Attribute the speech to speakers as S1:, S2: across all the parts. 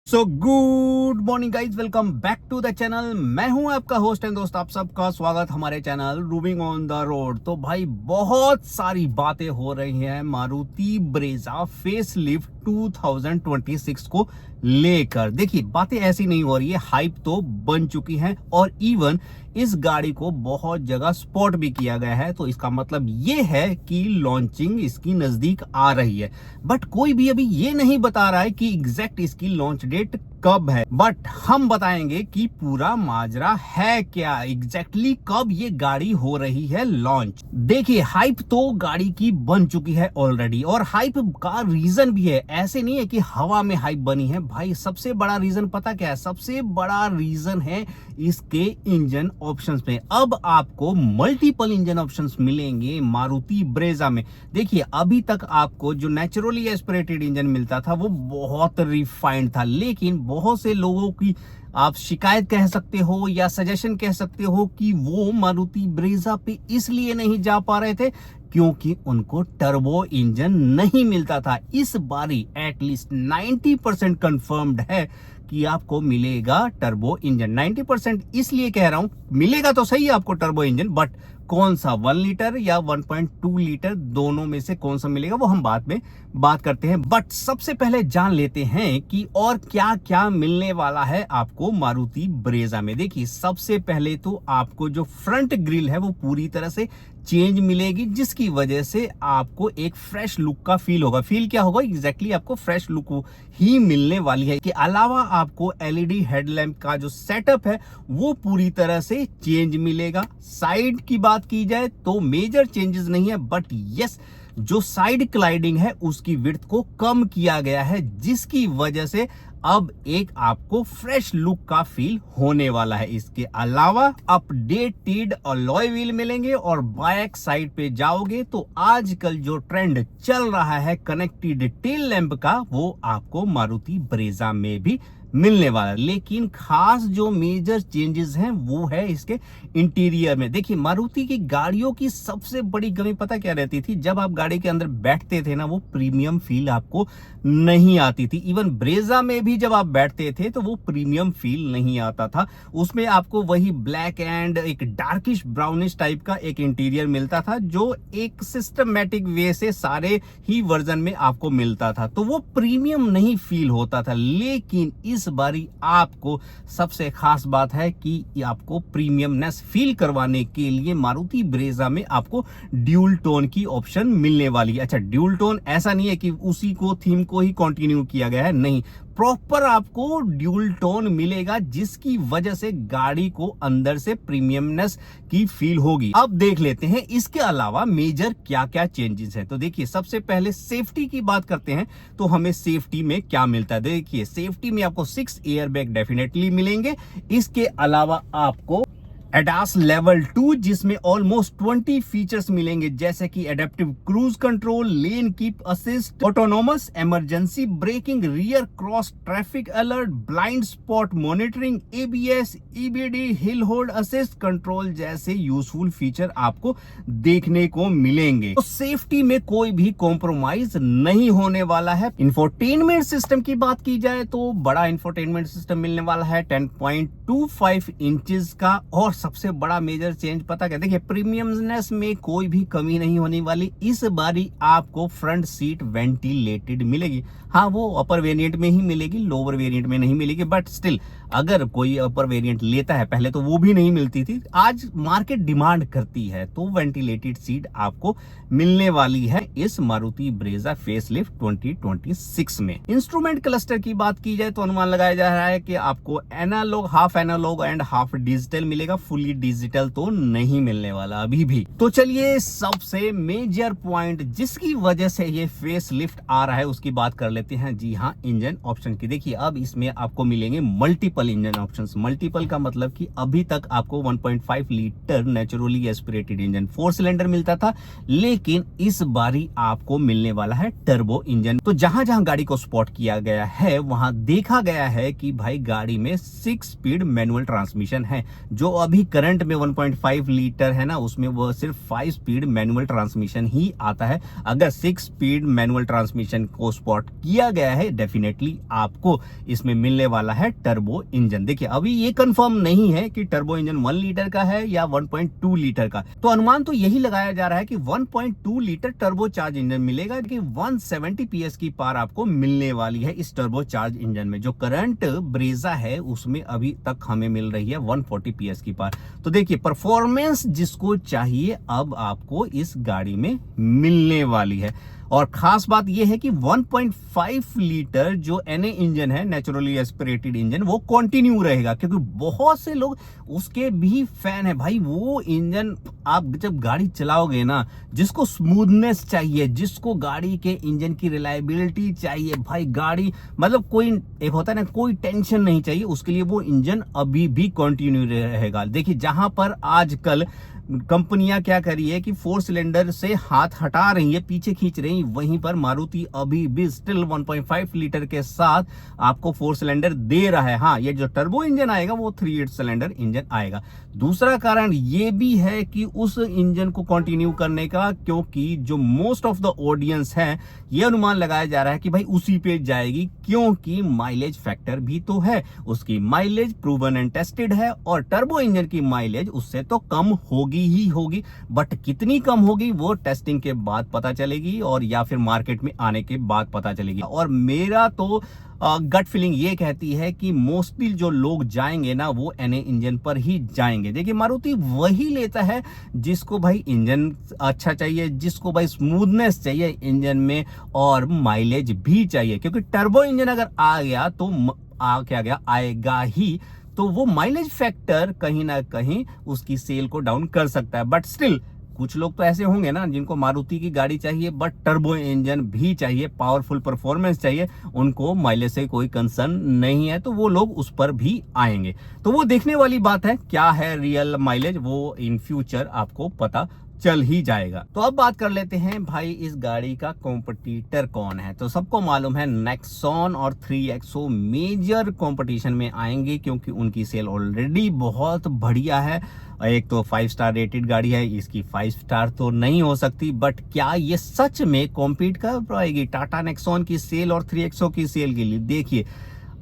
S1: So good morning guys, welcome back to the channel. मैं हूं आपका होस्ट एंड दोस्त, आप सबका स्वागत हमारे चैनल रूबिंग ऑन द रोड। तो भाई बहुत सारी बातें हो रही हैं मारुति ब्रेजा फेसलिफ्ट 2026 को लेकर। देखिए, बातें ऐसी नहीं हो रही है, हाइप तो बन चुकी है और इवन इस गाड़ी को बहुत जगह स्पॉट भी किया गया है। तो इसका मतलब ये है कि लॉन्चिंग इसकी नजदीक आ रही है। बट कोई भी अभी ये नहीं बता रहा है कि एग्जैक्ट इसकी लॉन्च डेट कब है। बट हम बताएंगे कि पूरा माजरा है क्या, एग्जैक्टली कब ये गाड़ी हो रही है लॉन्च। देखिए, हाइप तो गाड़ी की बन चुकी है ऑलरेडी, और हाइप का रीजन भी है। ऐसे नहीं है कि हवा में हाइप बनी है भाई। सबसे बड़ा रीजन पता क्या है? सबसे बड़ा रीजन है इसके इंजन ऑप्शंस पे। अब आपको मल्टीपल इंजन ऑप्शंस मिलेंगे मारुति ब्रेजा में। देखिए, अभी तक आपको जो नेचुरली एस्पिरेटेड इंजन मिलता था वो बहुत रिफाइंड था, लेकिन बहुत से लोगों की आप शिकायत कह सकते हो या सजेशन कह सकते हो कि वो मारुति ब्रेजा पे इसलिए नहीं जा पा रहे थे क्योंकि उनको टर्बो इंजन नहीं मिलता था। इस बारी एटलीस्ट 90% कंफर्म्ड है कि आपको मिलेगा टर्बो इंजन। 90% इसलिए कह रहा हूं, मिलेगा तो सही आपको टर्बो इंजन, बट कौन सा, 1 लीटर या 1.2 लीटर, दोनों में से कौन सा मिलेगा वो हम बाद में बात करते हैं। बट सबसे पहले जान लेते हैं कि और क्या क्या मिलने वाला है आपको मारुति ब्रेजा में। देखिए, सबसे पहले तो आपको जो फ्रंट ग्रिल है वो पूरी तरह से चेंज मिलेगी, जिसकी वजह से आपको एक फ्रेश लुक का फील होगा। फील क्या होगा एग्जैक्टली? आपको फ्रेश लुक ही मिलने वाली है। के अलावा आपको एलईडी हेडलैम्प का जो सेटअप है वो पूरी तरह से चेंज मिलेगा। साइड की बात की जाए तो मेजर चेंजेस नहीं है, बट यस, जो साइड क्लाइडिंग है उसकी विड्थ को कम किया गया है, जिसकी वजह से अब एक आपको फ्रेश लुक का फील होने वाला है। इसके अलावा अपडेटेड अलॉय व्हील मिलेंगे, और बैक साइड पे जाओगे तो आजकल जो ट्रेंड चल रहा है कनेक्टेड टेल लैंप का, वो आपको मारुति ब्रेजा में भी मिलने वाला है। लेकिन खास जो मेजर चेंजेस हैं वो है इसके इंटीरियर में। देखिए, मारुति की गाड़ियों की सबसे बड़ी कमी पता क्या रहती थी? जब आप गाड़ी के अंदर बैठते थे ना, वो प्रीमियम फील आपको नहीं आती थी। इवन ब्रेजा में भी जब आप बैठते थे तो वो प्रीमियम फील नहीं आता था। उसमें आपको वही ब्लैक एंड एक डार्किश ब्राउनिश टाइप का एक इंटीरियर मिलता था, जो एक सिस्टमैटिक वे से सारे ही वर्जन में आपको मिलता था, तो वो प्रीमियम नहीं फील होता था। लेकिन इस बारी आपको सबसे खास बात है कि आपको प्रीमियमनेस फील करवाने के लिए मारुति ब्रेजा में आपको ड्यूल टोन की ऑप्शन मिलने वाली है। अच्छा, ड्यूल टोन ऐसा नहीं है कि उसी को थीम को ही कंटिन्यू किया गया है, नहीं, प्रॉपर आपको ड्यूल टोन मिलेगा, जिसकी वजह से गाड़ी को अंदर से प्रीमियमनेस की फील होगी। अब देख लेते हैं इसके अलावा मेजर क्या क्या चेंजेस है। तो देखिए, सबसे पहले सेफ्टी की बात करते हैं तो हमें सेफ्टी में क्या मिलता है। देखिए, सेफ्टी में आपको 6 एयर बैग डेफिनेटली मिलेंगे। इसके अलावा आपको एडास लेवल 2, जिसमें ऑलमोस्ट 20 फीचर्स मिलेंगे, जैसे कि adaptive cruise control, lane keep assist, autonomous emergency breaking, rear cross traffic alert, blind spot monitoring, ABS, EBD, hill hold assist control जैसे यूजफुल फीचर आपको देखने को मिलेंगे। तो सेफ्टी में कोई भी कॉम्प्रोमाइज नहीं होने वाला है। इंफोटेनमेंट सिस्टम की बात की जाए तो बड़ा इंफोटेनमेंट सिस्टम मिलने वाला है 10.25 इंचेस का। और सबसे बड़ा मेजर चेंज पता क्या? देखिए, प्रीमियमनेस में कोई भी कमी नहीं होने वाली। इस बारी आपको फ्रंट सीट वेंटिलेटेड मिलेगी। हाँ, वो अपर वेरिएंट में ही मिलेगी, लोअर वेरिएंट में नहीं मिलेगी, बट स्टिल अगर कोई अपर वेरिएंट लेता है, पहले तो वो भी नहीं मिलती थी, आज मार्केट डिमांड करती है, तो वेंटिलेटेड सीट आपको मिलने वाली है इस मारुति ब्रेजा फेसलिफ्ट 2026 में। इंस्ट्रूमेंट क्लस्टर की बात की जाए तो अनुमान लगाया जा रहा है कि आपको analog, half analog and half digital मिलेगा। फुली डिजिटल तो नहीं मिलने वाला अभी भी। तो चलिए, सबसे मेजर पॉइंट जिसकी वजह से ये फेसलिफ्ट आ रहा है उसकी बात कर लेते हैं। जी हाँ, इंजन ऑप्शन की। देखिए, अब इसमें आपको मिलेंगे मल्टीपल इंजन ऑप्शंस। मल्टीपल का मतलब कि अभी तक आपको 1.5 litre naturally aspirated engine 4 cylinder मिलता था, लेकिन इस बारी आपको मिलने वाला है टर्बो इंजन। तो जहां जहां गाड़ी को स्पॉट किया गया है वहां देखा गया है कि भाई गाड़ी में 6 स्पीड मैनुअल ट्रांसमिशन है, जो अभी अभी करंट में 1.5 लीटर है ना, उसमें वो सिर्फ 5 स्पीड मैनुअल ट्रांसमिशन ही आता है। अगर 6 स्पीड मैनुअल ट्रांसमिशन को स्पॉट किया गया है, डेफिनेटली आपको इसमें मिलने वाला है टर्बो इंजन। देखिए अभी ये कंफर्म नहीं है कि टर्बो इंजन 1 लीटर का है या 1.2 लीटर का, तो अनुमान तो यही लगाया जा रहा है कि 1.2 लीटर टर्बो चार्ज इंजन मिलेगा, कि 170 पीएस की पावर आपको मिलने वाली है इस टर्बो चार्ज इंजन में। जो करंट ब्रेजा है उसमें अभी तक हमें मिल रही है 140 पीएस की पावर। तो देखिए परफॉर्मेंस जिसको चाहिए अब आपको इस गाड़ी में मिलने वाली है। और खास बात यह है कि 1.5 लीटर जो एनए इंजन है, नेचुरली एस्पिरेटेड इंजन, वो कंटिन्यू रहेगा, क्योंकि बहुत से लोग उसके भी फैन है। भाई वो इंजन आप जब गाड़ी चलाओगे ना, जिसको स्मूथनेस चाहिए, जिसको गाड़ी के इंजन की रिलायबिलिटी चाहिए, भाई गाड़ी मतलब कोई एक होता है ना, कोई टेंशन नहीं चाहिए, उसके लिए वो इंजन अभी भी कंटिन्यू रहेगा। देखिए जहां पर आजकल कंपनियां क्या करी है कि 4 सिलेंडर से हाथ हटा रही है, पीछे खींच रही, वहीं पर मारुति अभी भी स्टिल 1.5 लीटर के साथ आपको 4 सिलेंडर दे रहा है। हाँ, ये जो टर्बो इंजन आएगा वो 3 सिलेंडर इंजन आएगा। दूसरा कारण ये भी है कि उस इंजन को कंटिन्यू करने का, क्योंकि जो मोस्ट ऑफ द ऑडियंस है ये अनुमान लगाया जा रहा है कि भाई उसी पे जाएगी, क्योंकि माइलेज फैक्टर भी तो है, उसकी माइलेज प्रूवन एंड टेस्टेड है, और टर्बो इंजन की माइलेज उससे तो कम होगी ही होगी, बट कितनी कम होगी वो टेस्टिंग के बाद पता चलेगी, और या फिर मार्केट में आने के बाद पता चलेगी। और मेरा तो गट फीलिंग ये कहती है कि मोस्टली जो लोग जाएंगे ना वो एनए इंजन पर ही जाएंगे। देखिए मारुति वही लेता है जिसको भाई इंजन अच्छा चाहिए, जिसको भाई स्मूथनेस चाहिए इंजन में, और माइलेज भी चाहिए, क्योंकि टर्बो इंजन अगर आ गया तो क्या गया आएगा ही, तो वो माइलेज फैक्टर कहीं ना कहीं उसकी सेल को डाउन कर सकता है। बट स्टिल कुछ लोग तो ऐसे होंगे ना जिनको मारुति की गाड़ी चाहिए बट टर्बो इंजन भी चाहिए, पावरफुल परफॉर्मेंस चाहिए, उनको माइलेज से कोई कंसर्न नहीं है, तो वो लोग उस पर भी आएंगे। तो वो देखने वाली बात है, क्या है रियल माइलेज वो इन फ्यूचर आपको पता चल ही जाएगा। तो अब बात कर लेते हैं भाई इस गाड़ी का कॉम्पिटिटर कौन है। तो सबको मालूम है नेक्सॉन और 3XO मेजर कंपटीशन में आएंगे, क्योंकि उनकी सेल ऑलरेडी बहुत बढ़िया है। एक तो 5 स्टार रेटेड गाड़ी है, इसकी 5 स्टार तो नहीं हो सकती, बट क्या ये सच में कॉम्पीट कर पाएगी टाटा नेक्सॉन की सेल और 3XO की सेल के लिए? देखिए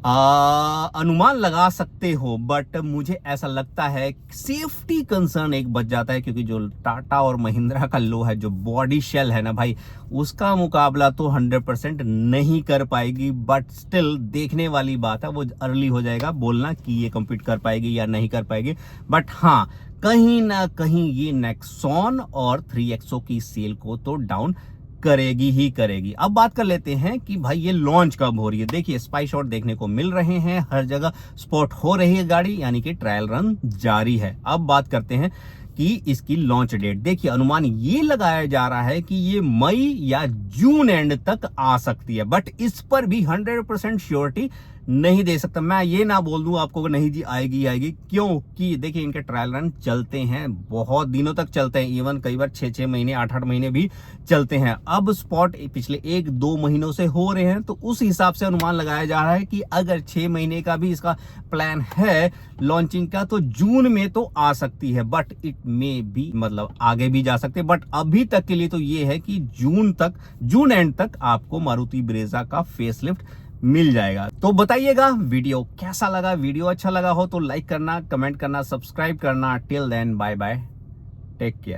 S1: अनुमान लगा सकते हो, बट मुझे ऐसा लगता है सेफ्टी कंसर्न एक बच जाता है, क्योंकि जो टाटा और महिंद्रा का लो है, जो बॉडी शेल है ना भाई, उसका मुकाबला तो 100% नहीं कर पाएगी। बट स्टिल देखने वाली बात है, वो अर्ली हो जाएगा बोलना कि ये कम्पीट कर पाएगी या नहीं कर पाएगी। बट हाँ, कहीं ना कहीं ये नेक्सॉन और 3XO की सेल को तो डाउन करेगी ही करेगी। अब बात कर लेते हैं कि भाई ये लॉन्च कब हो रही है। देखिए स्पाई शॉट देखने को मिल रहे हैं, हर जगह स्पॉट हो रही है गाड़ी, यानी कि ट्रायल रन जारी है। अब बात करते हैं कि इसकी लॉन्च डेट। देखिए अनुमान ये लगाया जा रहा है कि ये मई या जून एंड तक आ सकती है, बट इस पर भी 100% श्योरिटी नहीं दे सकता। मैं ये ना बोल दूं आपको नहीं जी आएगी आएगी, क्योंकि देखिए इनके ट्रायल रन चलते हैं, बहुत दिनों तक चलते हैं, इवन कई बार 6-6 महीने 8-8 महीने भी चलते हैं। अब स्पॉट पिछले 1-2 महीनों से हो रहे हैं, तो उस हिसाब से अनुमान लगाया जा रहा है कि अगर 6 महीने का भी इसका प्लान है लॉन्चिंग का, तो जून में तो आ सकती है, बट इट में भी मतलब आगे भी जा सकते हैं। बट अभी तक के लिए तो ये है कि जून एंड तक आपको मारुति ब्रेजा का फेसलिफ्ट मिल जाएगा। तो बताइएगा वीडियो कैसा लगा। वीडियो अच्छा लगा हो तो लाइक करना, कमेंट करना, सब्सक्राइब करना। Till then bye bye, take care.